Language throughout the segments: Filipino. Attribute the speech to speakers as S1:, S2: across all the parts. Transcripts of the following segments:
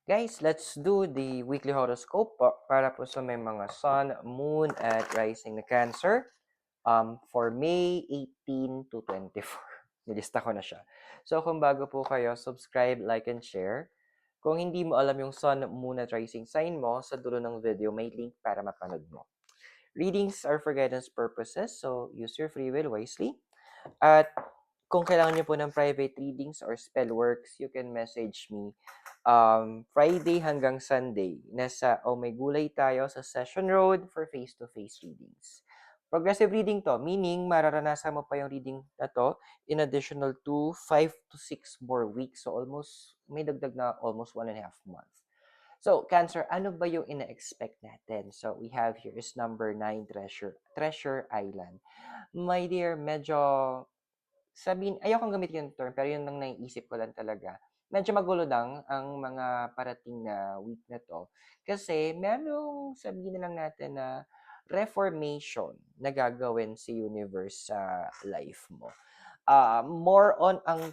S1: Guys, let's do the weekly horoscope para po sa may mga sun, moon, at rising na Cancer for May 18 to 24. Nilista ko na siya. So, kung bago po kayo, subscribe, like, and share. Kung hindi mo alam yung sun, moon, at rising sign mo, sa dulo ng video, may link para mapanood mo. Readings are for guidance purposes, so use your free will wisely. At kung kailangan niyo po ng private readings or spell works, you can message me Friday hanggang Sunday. Nasa May Gulay tayo sa Session Road for face-to-face readings. Progressive reading to, meaning mararanasan mo pa yung reading na to in additional to 5 to 6 more weeks. So almost, may dagdag na almost 1.5 months. So, Cancer, ano ba yung ina-expect natin? So, we have here is number 9, Treasure Island. My dear, medyo ayokong gamitin yung term, pero yun lang naiisip ko lang talaga. Medyo magulo lang ang mga parating na week na to. Kasi merong sabihin na lang natin na reformation na gagawin si universe sa life mo. More on ang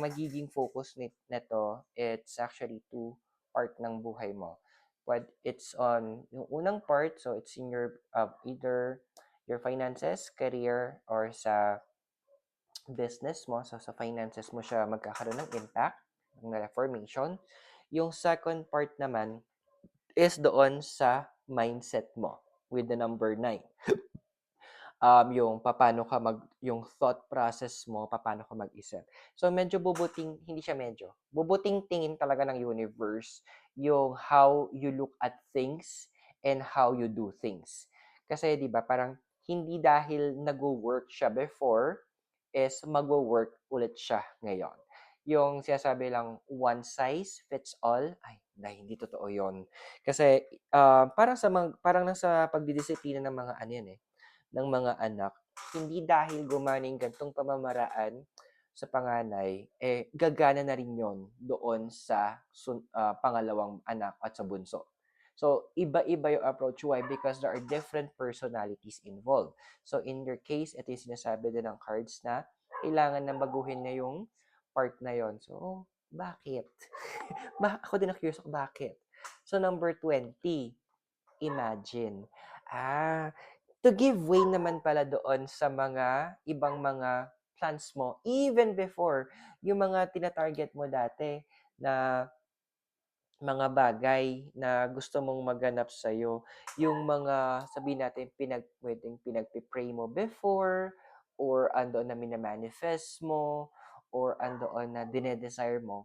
S1: magiging focus nito, it's actually two part ng buhay mo. But it's on yung unang part, so it's in your either your finances, career, or sa business mo, so sa finances mo siya magkakaroon ng impact, ng reformation. Yung second part naman is doon sa mindset mo with the number 9. Yung paano ka yung thought process mo, paano ka mag-isip. So medyo hindi siya medyo, bubuting tingin talaga ng universe yung how you look at things and how you do things. Kasi 'di ba parang hindi dahil nagwo-work siya before is magwo-work ulit siya ngayon. Yung sinasabi lang one size fits all, ay hindi totoo 'yon. Kasi parang nasa pagdidisiplina ng mga ano yan eh, ng mga anak, hindi dahil gumana yung ganitong pamamaraan sa panganay, gagana na rin yon doon sa pangalawang anak at sa bunso. So, iba-iba yung approach. Why? Because there are different personalities involved. So, in your case, ito yung sinasabi din ng cards na kailangan na baguhin na yung part na yon. So, bakit? Ako din na-curious ako, bakit? So, number 20, imagine. To give way naman pala doon sa mga ibang mga plans mo, even before, yung mga tina-target mo dati na mga bagay na gusto mong maganap sa'yo, yung mga sabihin natin pwedeng pinagpi-pray mo before, or andoon na mina-manifest mo, or andoon na dine-desire mo,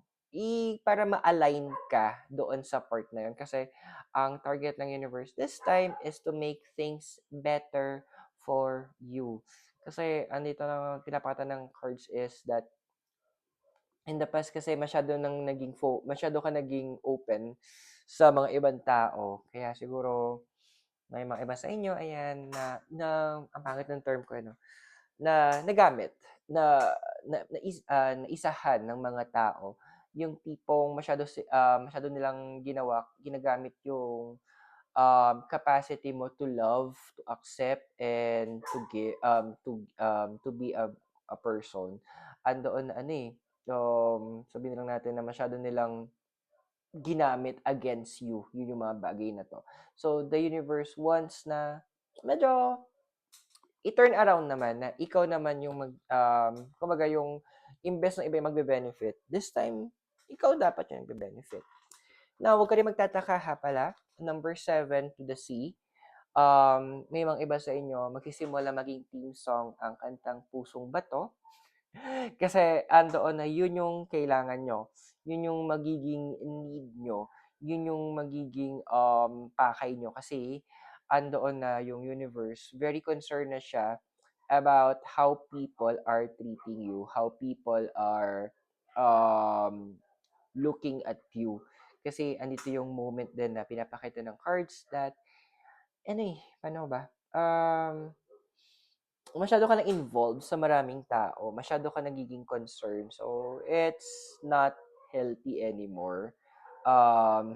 S1: para ma-align ka doon sa part na yun. Kasi ang target ng universe this time is to make things better for you. Kasi andito na pinapakita ng cards is that in the past kasi masyado ka naging open sa mga ibang tao. Kaya siguro may mga iba sa inyo, ayan, na ang pangit ng term ko, ano, na nagamit, naisahan ng mga tao yung tipong masyado nilang ginagamit yung capacity mo to love, to accept, and to be a person. Andoon na ano eh, sabihin lang natin na masyado nilang ginamit against you, yun yung mga bagay na to. So, the universe wants na medyo i-turn around naman na ikaw naman yung kumbaga yung imbes na iba yung magbe-benefit, this time, ikaw dapat yung magbe-benefit. Now, huwag ka rin magtataka ha pala, number 7 to the sea, may mga iba sa inyo, magsisimula maging team song ang kantang Pusong Bato. Kasi andoon na yun yung kailangan nyo. Yun yung magiging need nyo. Yun yung magiging pakay nyo. Kasi andoon na yung universe. Very concerned na siya about how people are treating you. How people are um, looking at you. Kasi andito yung moment din na pinapakita ng cards that, paano ba? Masyado ka na involved sa maraming tao, masyado ka nagiging concerned. So, it's not healthy anymore.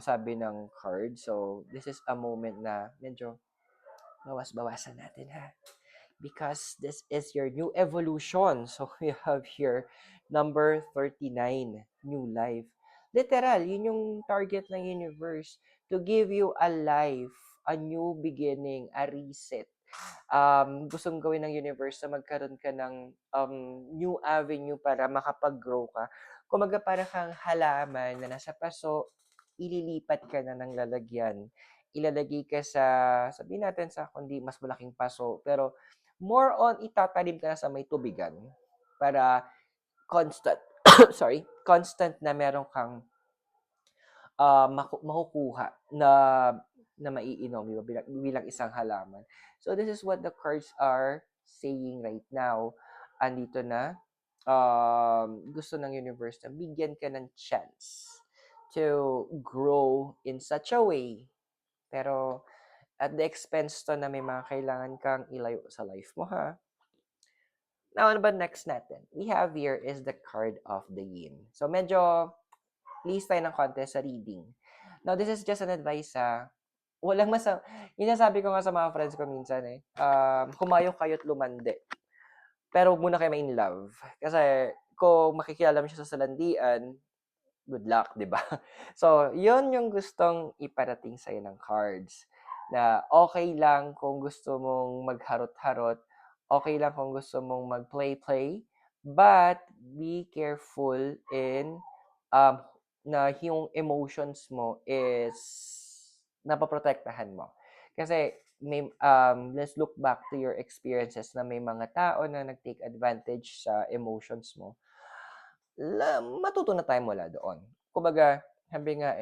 S1: Sabi ng card. So, this is a moment na medyo bawas-bawasan natin ha. Because this is your new evolution. So, we have here number 39, new life. Literal, yun yung target ng universe, to give you a life, a new beginning, a reset. Gustong gawin ng universe na magkaroon ka ng new avenue para makapag-grow ka. Kumbaga para kang halaman na nasa paso, ililipat ka na ng lalagyan. Ilalagay ka sa, sabihin natin sa kundi mas malaking paso, pero more on itatanim ka na sa may tubigan para constant, sorry, constant na meron kang makukuha na maiinom, di ba, bilang isang halaman. So this is what the cards are saying right now. Andito na, gusto ng universe na bigyan ka ng chance to grow in such a way. Pero at the expense to na may mga kailangan kang ilayo sa life mo, ha? Now, ano ba next natin? We have here is the card of the yin. So, medyo please tayo ng konti sa reading. Now, this is just an advice, walang yung nasabi ko nga sa mga friends ko minsan humayo kayo't lumandi. Pero huwag muna kayo ma-in love. Kasi kung makikilala mo siya sa salandian, good luck, di ba? So, yun yung gustong iparating sa'yo ng cards. Na okay lang kung gusto mong magharot-harot, okay lang kung gusto mong mag-play-play, but be careful in um, na yung emotions mo is napoprotektahan mo. Kasi let's look back to your experiences na may mga tao na nag-take advantage sa emotions mo. Matuto na tayo mula doon. Kumbaga, sabi nga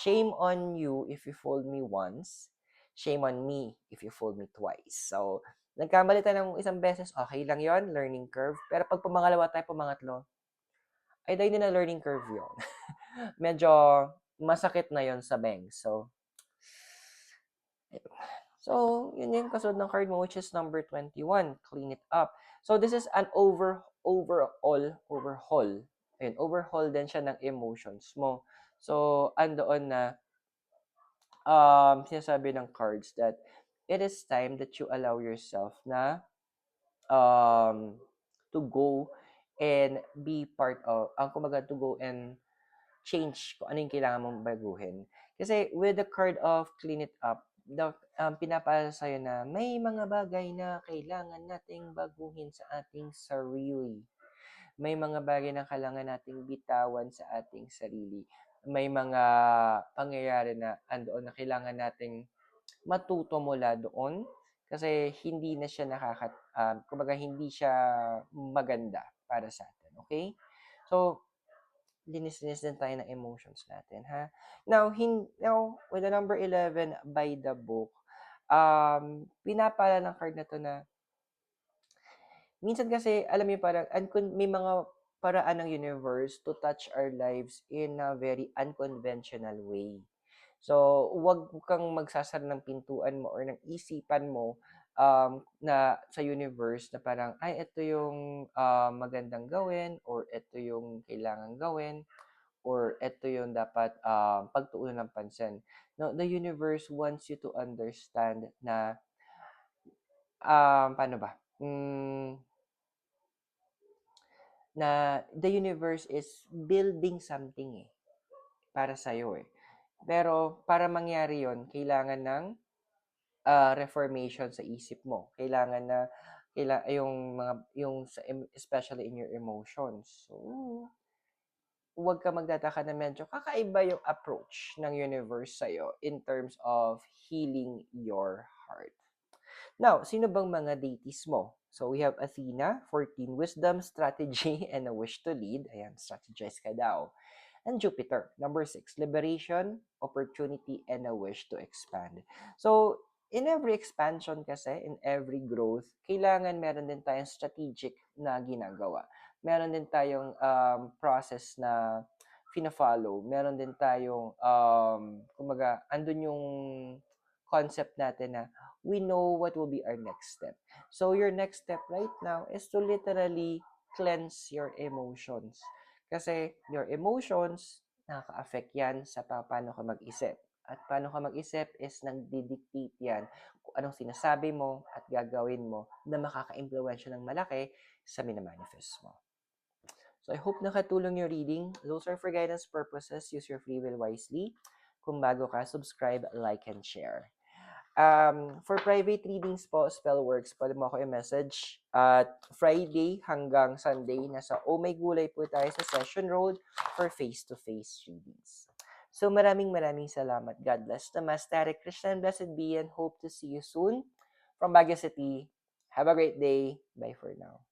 S1: shame on you if you fooled me once, shame on me if you fooled me twice. So, nagkamali tayo ng isang beses, okay lang yon, learning curve. Pero pag pumangalawa tayo, pumangatlo, ay dahil din na learning curve yon. Medyo masakit na yon sa bank. So, yun yung kasunod ng card mo, which is number 21, clean it up. So, this is an overhaul. Ayun, overhaul din siya ng emotions mo. So, andoon na, sinasabi ng cards that it is time that you allow yourself na to go and be part of, kumbaga, to go and change kung ano yung kailangan mong baguhin. Kasi with the card of clean it up, pinapaalala sa'yo na may mga bagay na kailangan nating baguhin sa ating sarili. May mga bagay na kailangan nating bitawan sa ating sarili. May mga pangyayari na andoon na kailangan nating matuto mula doon kasi hindi na siya kumbaga hindi siya maganda para sa atin. Okay? So, linis-linis din tayo ng emotions natin, ha? Now, with the number 11 by the book, pinapala ng card na to na, minsan kasi, alam mo parang, may mga paraan ng universe to touch our lives in a very unconventional way. So, huwag kang magsasara ng pintuan mo or ng isipan mo na sa universe na parang, ay, ito yung magandang gawin or ito yung kailangan gawin or ito yung dapat pagtuunan ng pansin. No, the universe wants you to understand na paano ba? Na the universe is building something para sa iyo Pero para mangyari 'yon, kailangan ng reformation sa isip mo. Kailangan na especially in your emotions. So, huwag ka magtataka na medyo kakaiba yung approach ng universe sa'yo in terms of healing your heart. Now, sino bang mga deities mo? So, we have Athena, 14, wisdom, strategy, and a wish to lead. Ayan, strategize ka daw. And Jupiter, number 6, liberation, opportunity, and a wish to expand. So, in every expansion kasi, in every growth, kailangan meron din tayong strategic na ginagawa. Meron din tayong process na fina-follow. Meron din tayong, kumbaga, andun yung concept natin na we know what will be our next step. So, your next step right now is to literally cleanse your emotions. Kasi your emotions, nakaka-affect yan sa paano ka mag-isip. At paano ka mag-isip is nagdidictate yan kung anong sinasabi mo at gagawin mo na makaka-impluwensya ng malaki sa minamanifest mo. So I hope nakatulong yung reading. Those are for guidance purposes. Use your free will wisely. Kung bago ka, subscribe, like, and share. For private readings po, Spellworks, pwede mo ako i-message at Friday hanggang Sunday. Nasa Oh My Gulay po tayo sa Session Road for face-to-face readings. So maraming salamat. God bless. Namaste, Hare Krishna, and blessed be, and hope to see you soon from Baguio City. Have a great day. Bye for now.